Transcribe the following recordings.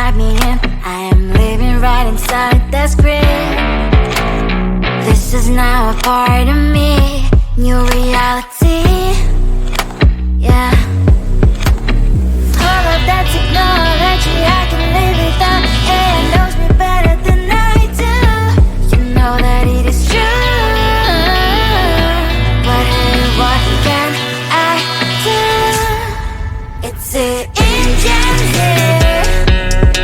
write me in. I am living right inside the script. This is now a part of me, new reality. Yeah. All of that technology I can live without. It knows me better than I do. You know that it is true. But hey, what can I do? It's the engines here,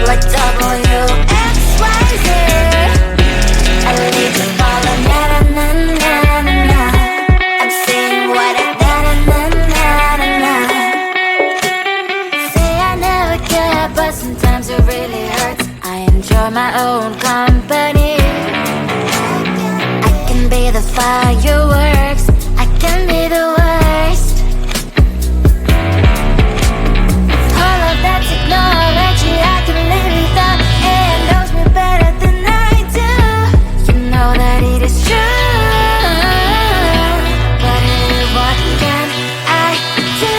like WXYZ. I need to follow na-na-na-na-na-na. I'm saying what I na-na-na-na-na. Say I never care, but sometimes it really hurts. I enjoy my own company. I can be the fireworks, I can be the worst. All of that technology I can live without. It knows me better than I do. You know that it is true. But hey, what can I do?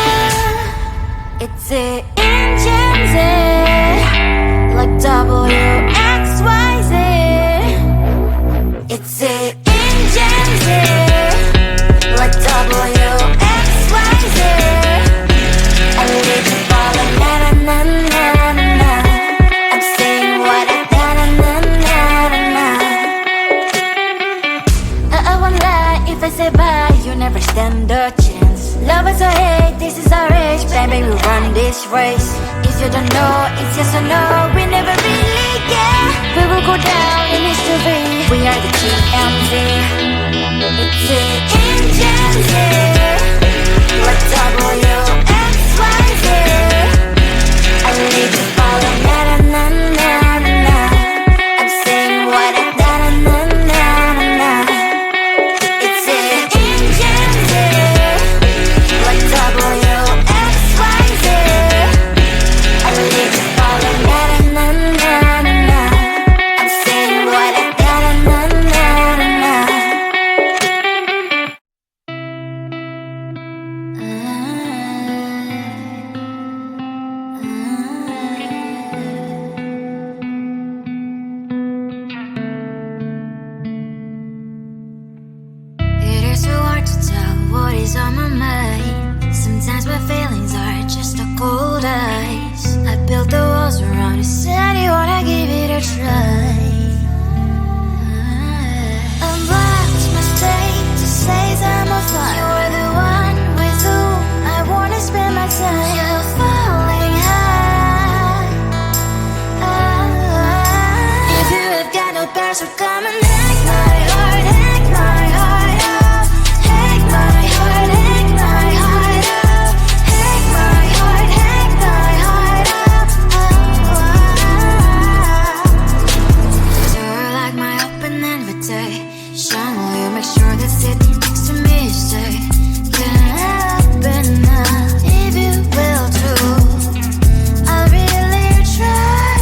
It's the engines, like WXYZ. It's the engines, like WXYZ. I need to follow na-na-na-na-na-na. I'm saying what I na-na-na-na-na. I won't lie if I say bye, you never stand a chance. Love is or hate, this is our age. Baby, we run this race. If you don't know, it's yes or no. We never really get. We will go down in history. We are the GMZ. It's the engines here, like WXYZ. I need to follow na-na-na-na-na-na. I'm saying what I na-na-na-na-na. It's the engines here, like WXYZ. I need to follow na-na-na-na-na. I'm saying what I na-na-na-na-na. It is so hard to tell what is on my mind. Sometimes my feelings are just a cold ice. I built the walls around the city, wanna give it a try. I'm lost, my state to say I'm a fly. You're the one with whom I wanna spend my time. You're falling high. If you have got no bears, so come and hack my heart, hack my heart out. Hack my heart, hack my heart out. Hack my heart, hack my heart out. You're like my open invitation. Will you make sure that sitting next to me stay? Can happen now, if you will too. I'll really try.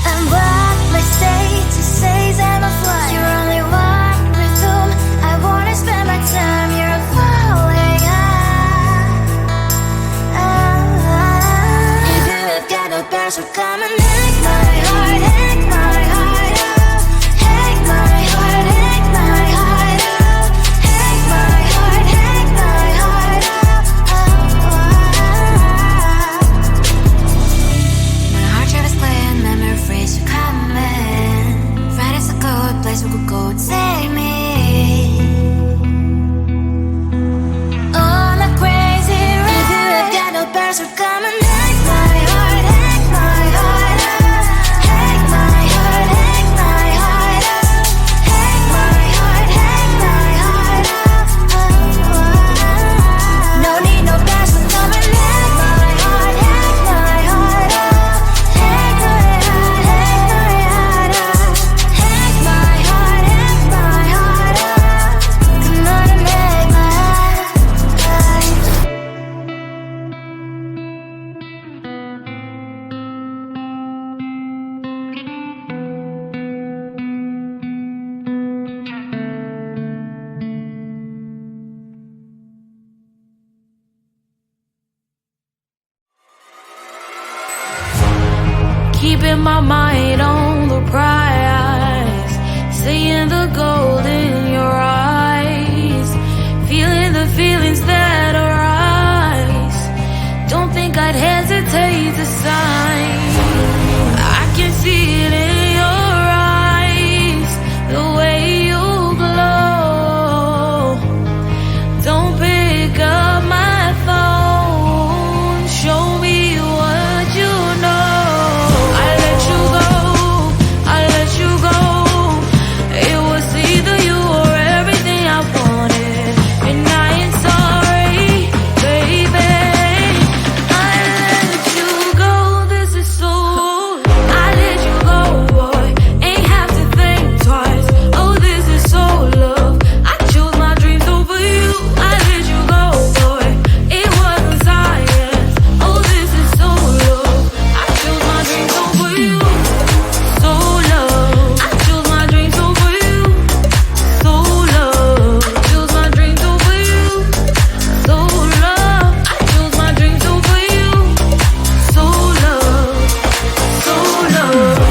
And what my state to say I'm a fly. You're only one with whom I wanna spend my time. You're falling high. If you have got no bears, so come and hack my heart, hack my heart out. Hack my heart, hack my heart out. Hack my heart, hack my heart out. My heart travels clear, memory freeze, you're coming. Right is a good place we could go, take me. On a crazy ride. If you have got no bears, so come and hack my heart, hack my heart out. Hack my heart, hack my heart out. Hack my heart, hack my heart out. No need no bears, so come and hack my heart, hack my heart out. Hack my heart, hack my heart out. Hack my heart, hack my heart out. Come on and make my heart. keeping my mind on the prize, seeing the gold in your eyes, feeling the feelings that arise. Don't think I'd hesitate to sign. I can see it in your eyes, the way you glow. Don't pick up my phone, show me what you know. I let you go, I let you go. It was either you or everything I wanted, and I ain't sorry, baby. I let you go, this is so. I let you go, boy, ain't have to think twice. Oh, this is so love. I chose my dreams over you. I let you go, boy, it wasn't science. Oh, this is so love. I chose my dreams over you. So love. I chose my dreams over you. So love. Chose my dreams over you. So love. I chose my dreams over you. So love. So love.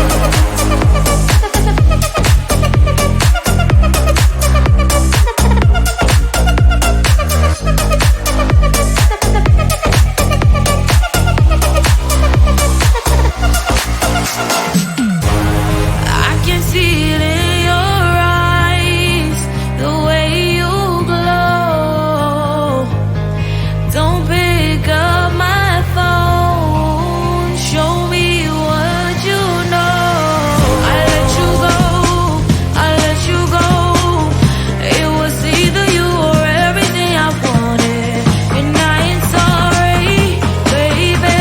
I can see it in your eyes, the way you glow. Don't pick up my phone, show me what you know. I let you go, I let you go. It was either you or everything I wanted, and I ain't sorry, baby.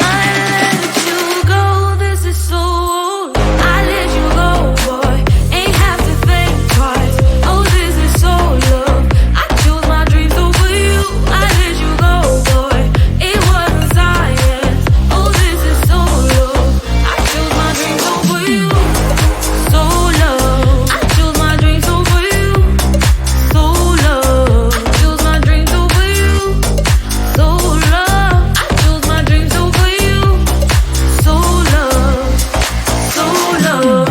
I let you go, this is so. I let you go, boy, ain't have to think twice. Oh, this is so love. I chose my dreams over you. I let you go, boy, it wasn't science. Oh, this is so love. I chose my dreams over you. So love. I chose my dreams over you. So love. Chose my dreams over you. So love. I chose my dreams over you. So love. So love.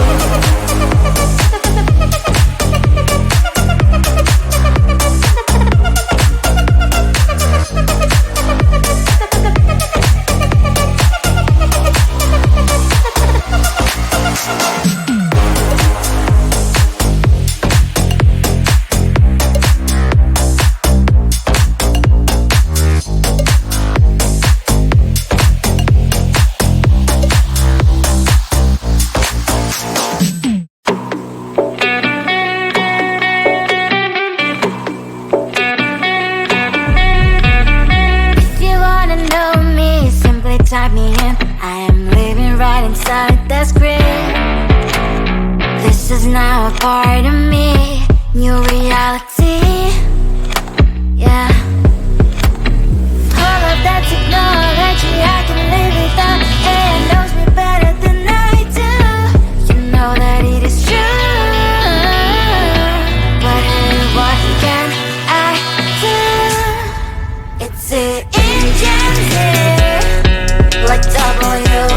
If you wanna know me, simply type me in. I am living right inside the screen. This is now a part of me, new reality. Yeah. All of that technology I can live without. It knows me better than I do. You know that it is true. But hey, what can I do? It's it in gems here, like WXYZ.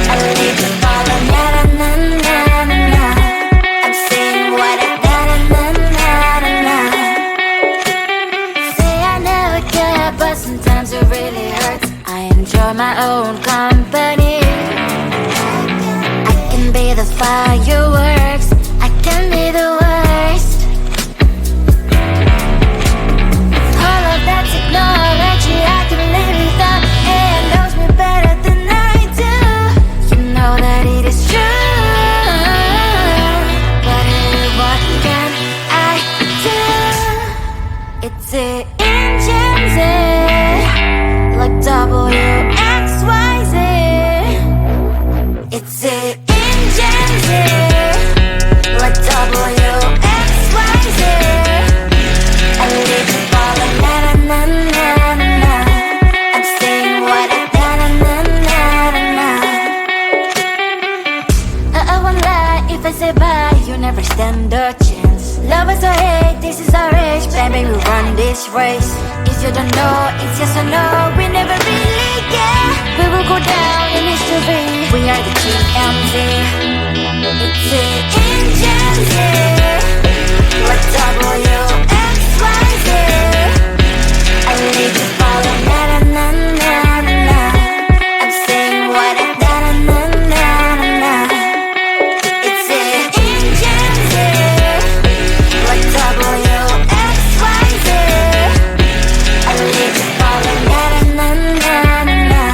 I need to follow na na na na na. I'm saying what I na na na na na. Say I never care, but sometimes it really hurts. I enjoy my own company. I can be the fireworks, I can be the worst. All of that technology I can live without. It knows me better than I do. You know that it is true. But hey, what can I do? It's it in gems, like WXYZ. It's it in gems, like WXYZ. I live to follow na na na na na. I'm saying what I na na na na na. I won't lie if I say bye, you never stand a chance. Love us or hate, this is our age, baby, we run this race. If you don't know, it's yes or no, we never really get. We will go down in history. We are the TMZ. It's the engines here. What WXYZ. I need to follow na na na na na. I'm saying what I na na na na na. It's the engines here. What WXYZ. I need to follow na na na na na.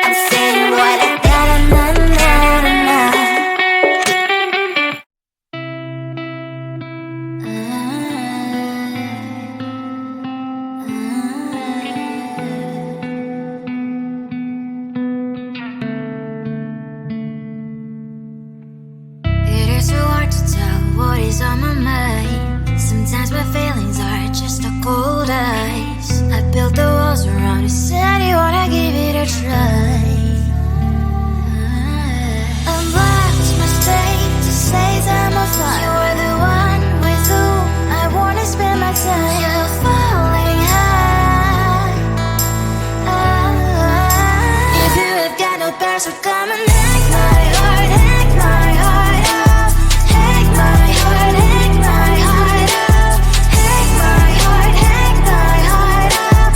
I'm saying what I na na na na na. It is so hard to tell what is on my mind. Sometimes my feelings are just a cold ice. I built the walls around you, said you wanna give it a try. I've watched my state to say I'm a fly. You are the one with whom I wanna spend my time. You're falling high. If you have got no bears, so come and hack my heart, hack my heart out. Hack my heart, hack my heart out. Hack my heart, hack my heart out.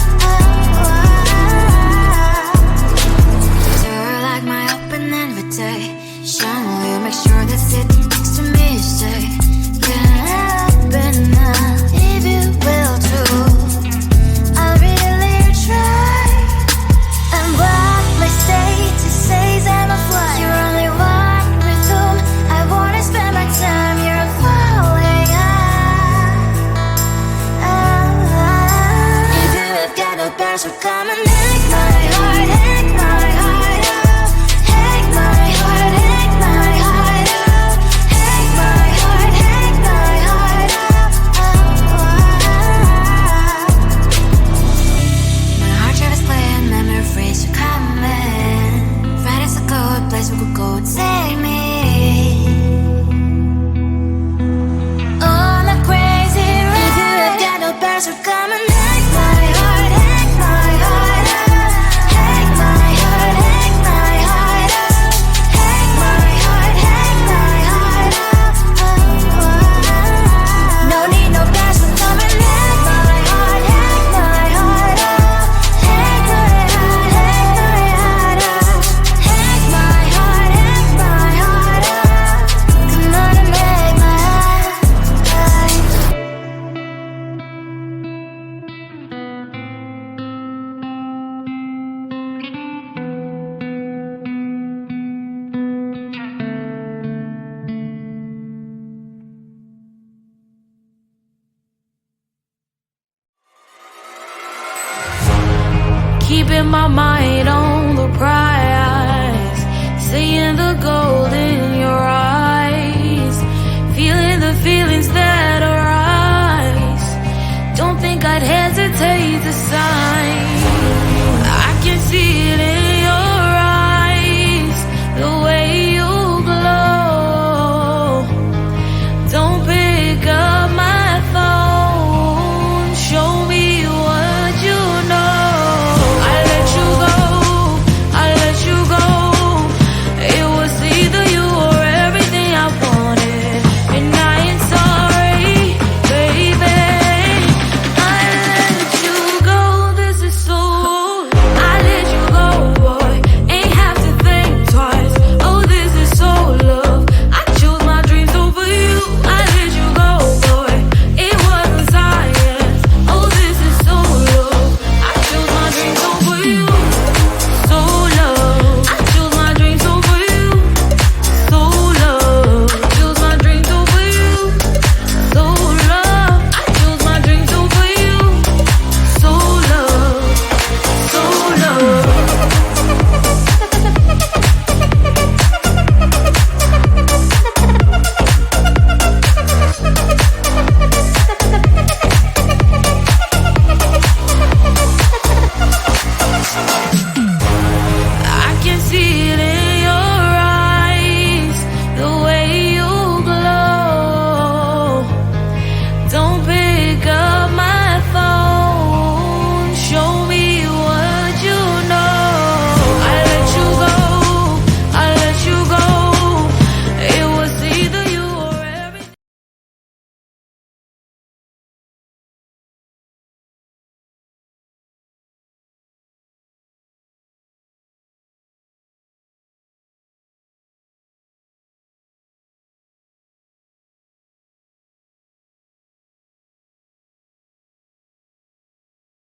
You're like my open invitation. Will you make sure that sitting next to me you stay? Can happen now, if you will too. I'll really try. And what my state to say I'm a fly. You're only one with whom I wanna spend my time. You're falling high. If you have got no bears, so come and hack my heart, hack my heart out. Hack my heart, hack my heart out. Hack my heart, hack my heart out. My heart drive is clear, memories are coming. Right is a good place we could go, take me on a crazy ride. If you have got no bears, so come and hack my heart, hack my heart out. Hack my heart, hack my heart out. Hack my heart, hack my heart out. No need no bears, so come and hack my heart, hack my heart out. Hack my heart, hack my heart out. Hack my heart, hack my heart out. Come on and make my heart. Keeping my mind on the prize, saying the